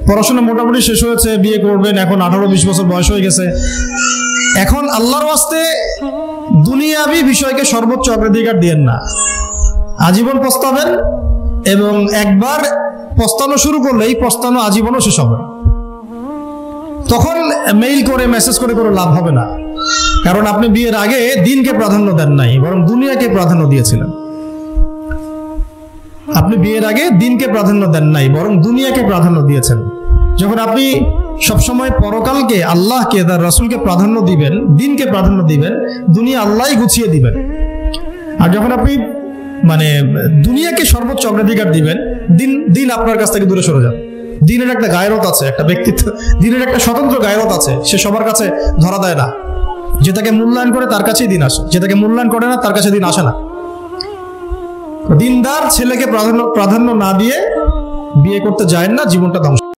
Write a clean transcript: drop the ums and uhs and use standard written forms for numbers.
পড়াশোনা মোটামুটি শেষ হয়েছে, বিয়ে করবেন, এখন 18-20 বছর বয়স হয়ে গেছে। এখন আল্লাহর ওয়াস্তে দুনিয়াবি বিষয়কে সর্বোচ্চ অগ্রাধিকার দিয়েন না, আজীবন পস্তাবেন, এবং একবার পস্তানো শুরু করলেই পস্তানো আজীবনও শেষ হবে। তখন মেইল করে মেসেজ করে কোনো লাভ হবে না, কারণ আপনি বিয়ের আগে দিনকে প্রাধান্য দেন নাই, বরং দুনিয়াকে প্রাধান্য দিয়েছিলেন। আপনি বিয়ের আগে দিনকে প্রাধান্য দেন নাই, বরং দুনিয়াকে প্রাধান্য দিয়েছেন। যখন আপনি সবসময় পরকালকে, আল্লাহকে, তার রাসূলকে প্রাধান্য দিবেন, দিনকে প্রাধান্য দিবেন, দুনিয়া আল্লাহই গুছিয়ে দিবেন। আর যখন আপনি মানে দুনিয়াকে সর্বোচ্চ অগ্রাধিকার দিবেন, দিন আপনার কাছ থেকে দূরে সরে যাবে। দিনের একটা গায়রত আছে, একটা ব্যক্তিত্ব, দিনের একটা স্বতন্ত্র গায়রত আছে, সে সবার কাছে ধরা দেয় না। যে তাকে মূল্যায়ন করে তার কাছেই দিন আসে, যে তাকে মূল্যায়ন করে না তার কাছে দিন আসে না। দিনদার ছেলেকে প্রাধান্য না দিয়ে বিয়ে করতে যায় না, জীবনটা ধ্বংস।